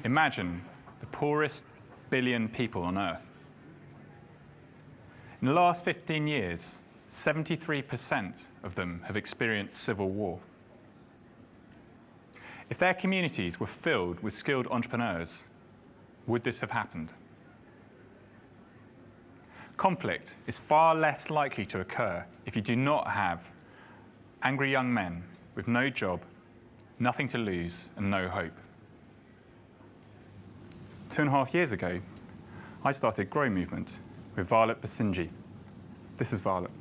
Imagine the poorest billion people on Earth. In the last 15 years, 73% of them have experienced civil war. If their communities were filled with skilled entrepreneurs, would this have happened? Conflict is far less likely to occur if you do not have angry young men with no job, nothing to lose, and no hope. 2.5 years ago, I started Grow Movement with Violet Basinji. This is Violet.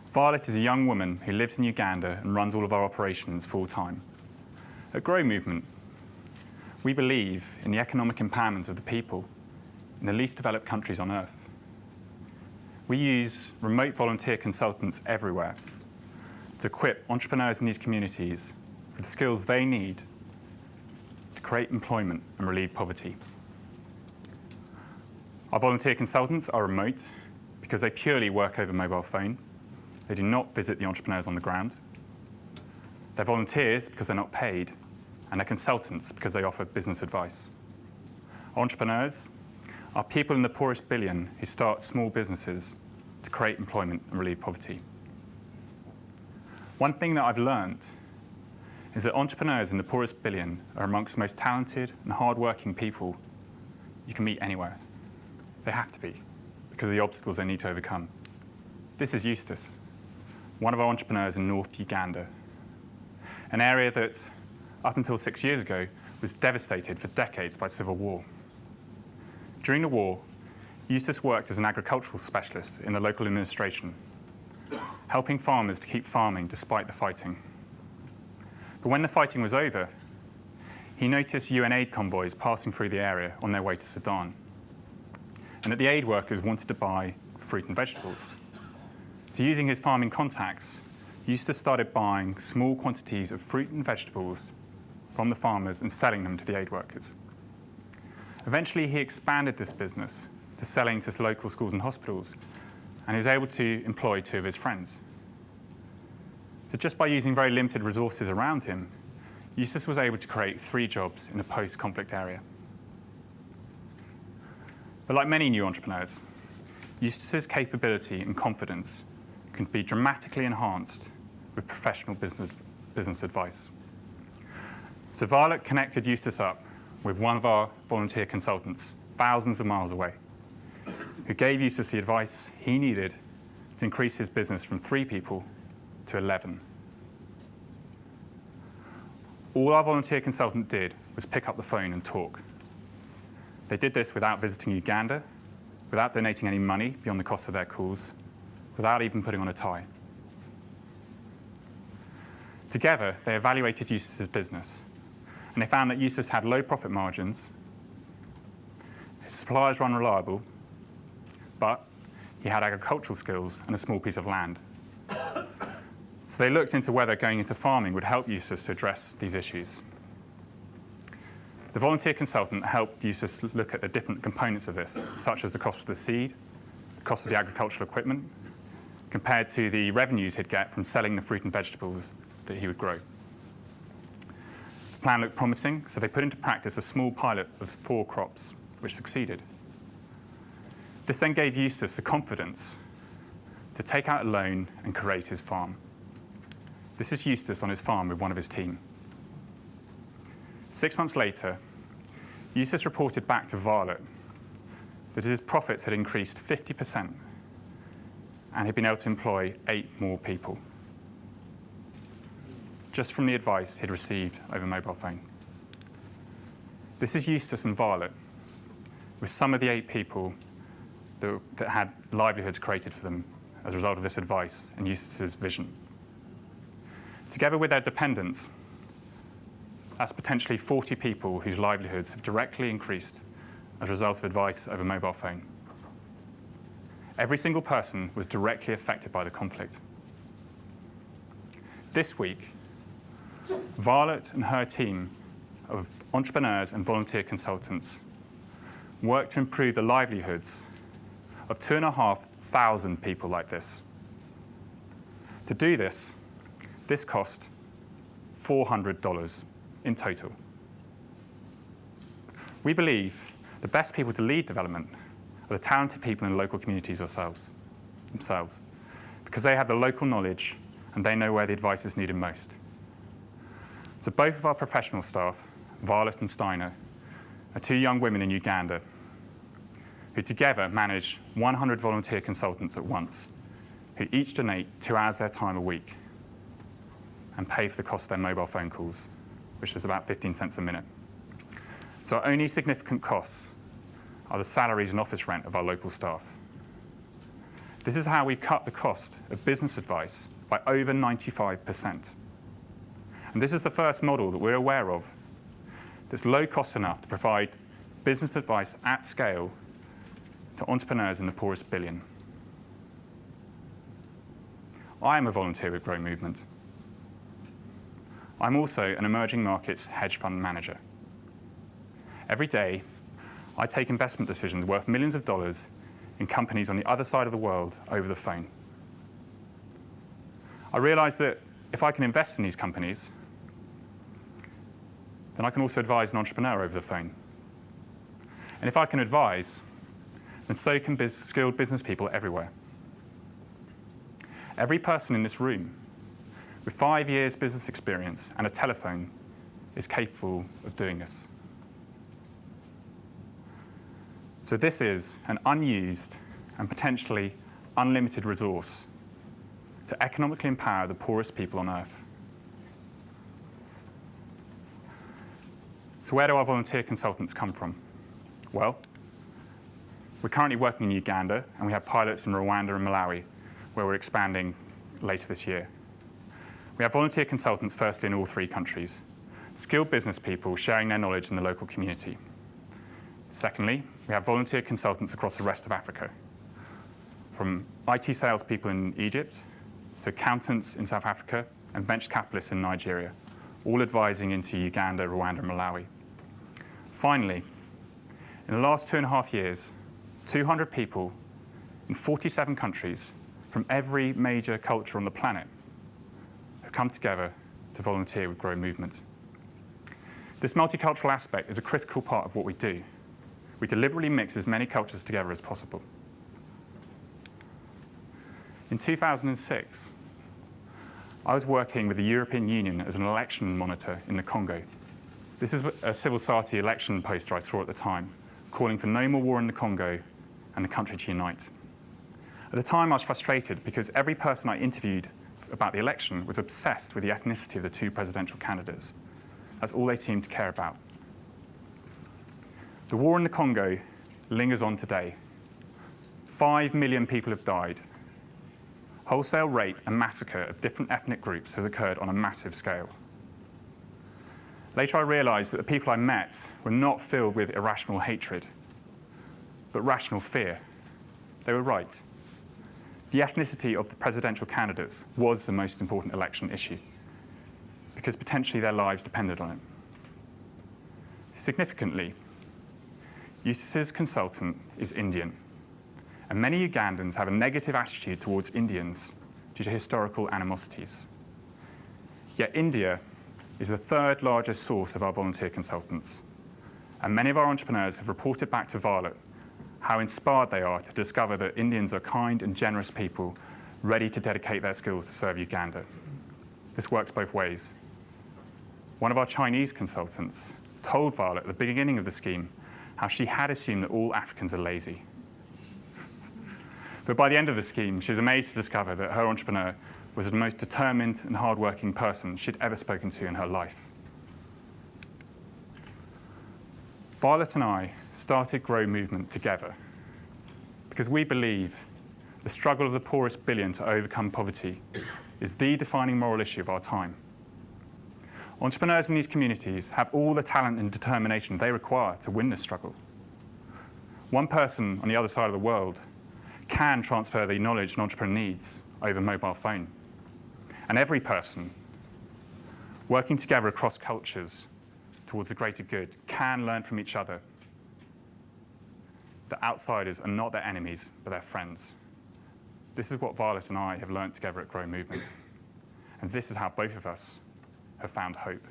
Violet is a young woman who lives in Uganda and runs all of our operations full-time. At Grow Movement, we believe in the economic empowerment of the people in the least developed countries on Earth. We use remote volunteer consultants everywhere to equip entrepreneurs in these communities with the skills they need to create employment and relieve poverty. Our volunteer consultants are remote because they purely work over mobile phone. They do not visit the entrepreneurs on the ground. They're volunteers because they're not paid, and they're consultants because they offer business advice. Entrepreneurs are people in the poorest billion who start small businesses to create employment and relieve poverty. One thing that I've learned is that entrepreneurs in the poorest billion are amongst the most talented and hard-working people you can meet anywhere. They have to be, because of the obstacles they need to overcome. This is Eustace, one of our entrepreneurs in North Uganda, an area that, up until 6 years ago, was devastated for decades by civil war. During the war, Eustace worked as an agricultural specialist in the local administration, helping farmers to keep farming despite the fighting. But when the fighting was over, he noticed UN aid convoys passing through the area on their way to Sudan, and that the aid workers wanted to buy fruit and vegetables. So using his farming contacts, Eustace started buying small quantities of fruit and vegetables from the farmers and selling them to the aid workers. Eventually, he expanded this business to selling to local schools and hospitals, and he was able to employ 2 of his friends. So just by using very limited resources around him, Eustace was able to create 3 jobs in a post-conflict area. But like many new entrepreneurs, Eustace's capability and confidence can be dramatically enhanced with professional business advice. So Violet connected Eustace up with one of our volunteer consultants, thousands of miles away, who gave Eustace the advice he needed to increase his business from 3 people to 11. All our volunteer consultant did was pick up the phone and talk. They did this without visiting Uganda, without donating any money beyond the cost of their calls, without even putting on a tie. Together, they evaluated Eustace's business, and they found that Eustace had low profit margins, his suppliers were unreliable, but he had agricultural skills and a small piece of land. So they looked into whether going into farming would help Eustace to address these issues. The volunteer consultant helped Eustace look at the different components of this, such as the cost of the seed, the cost of the agricultural equipment, compared to the revenues he'd get from selling the fruit and vegetables that he would grow. The plan looked promising, so they put into practice a small pilot of 4 crops, which succeeded. This then gave Eustace the confidence to take out a loan and create his farm. This is Eustace on his farm with one of his team. 6 months later, Eustace reported back to Violet that his profits had increased 50% and he'd been able to employ 8 more people, just from the advice he'd received over mobile phone. This is Eustace and Violet, with some of the 8 people that had livelihoods created for them as a result of this advice and Eustace's vision. Together with their dependents, that's potentially 40 people whose livelihoods have directly increased as a result of advice over mobile phone. Every single person was directly affected by the conflict. This week, Violet and her team of entrepreneurs and volunteer consultants work to improve the livelihoods of 2,500 people like this. To do this, this cost $400 in total. We believe the best people to lead development are the talented people in the local communities themselves, because they have the local knowledge and they know where the advice is needed most. So both of our professional staff, Violet and Steiner, are two young women in Uganda who together manage 100 volunteer consultants at once, who each donate 2 hours of their time a week and pay for the cost of their mobile phone calls, which is about 15 cents a minute. So our only significant costs are the salaries and office rent of our local staff. This is how we cut the cost of business advice by over 95%. And this is the first model that we're aware of that's low cost enough to provide business advice at scale to entrepreneurs in the poorest billion. I am a volunteer with Grow Movement. I'm also an emerging markets hedge fund manager. Every day, I take investment decisions worth millions of dollars in companies on the other side of the world over the phone. I realize that if I can invest in these companies, then I can also advise an entrepreneur over the phone. And if I can advise, then so can skilled business people everywhere. Every person in this room with 5 years business experience and a telephone is capable of doing this. So this is an unused and potentially unlimited resource to economically empower the poorest people on earth. So where do our volunteer consultants come from? Well, we're currently working in Uganda, and we have pilots in Rwanda and Malawi, where we're expanding later this year. We have volunteer consultants firstly in all 3 countries, skilled business people sharing their knowledge in the local community. Secondly, we have volunteer consultants across the rest of Africa, from IT salespeople in Egypt to accountants in South Africa and venture capitalists in Nigeria, all advising into Uganda, Rwanda, and Malawi. Finally, in the last 2.5 years, 200 people in 47 countries from every major culture on the planet have come together to volunteer with Grow Movement. This multicultural aspect is a critical part of what we do. We deliberately mix as many cultures together as possible. In 2006, I was working with the European Union as an election monitor in the Congo. This is a civil society election poster I saw at the time, calling for no more war in the Congo and the country to unite. At the time, I was frustrated because every person I interviewed about the election was obsessed with the ethnicity of the 2 presidential candidates. That's all they seemed to care about. The war in the Congo lingers on today. 5 million people have died. Wholesale rape and massacre of different ethnic groups has occurred on a massive scale. Later I realized that the people I met were not filled with irrational hatred, but rational fear. They were right. The ethnicity of the presidential candidates was the most important election issue, because potentially their lives depended on it. Significantly, Eustace's consultant is Indian, and many Ugandans have a negative attitude towards Indians due to historical animosities. Yet India is the 3rd largest source of our volunteer consultants, and many of our entrepreneurs have reported back to Violet how inspired they are to discover that Indians are kind and generous people ready to dedicate their skills to serve Uganda. This works both ways. One of our Chinese consultants told Violet at the beginning of the scheme how she had assumed that all Africans are lazy. But by the end of the scheme, she was amazed to discover that her entrepreneur was the most determined and hardworking person she'd ever spoken to in her life. Violet and I started Grow Movement together because we believe the struggle of the poorest billion to overcome poverty is the defining moral issue of our time. Entrepreneurs in these communities have all the talent and determination they require to win this struggle. One person on the other side of the world can transfer the knowledge an entrepreneur needs over mobile phone. And every person working together across cultures towards the greater good can learn from each other. The outsiders are not their enemies, but their friends. This is what Violet and I have learned together at Grow Movement. And this is how both of us have found hope.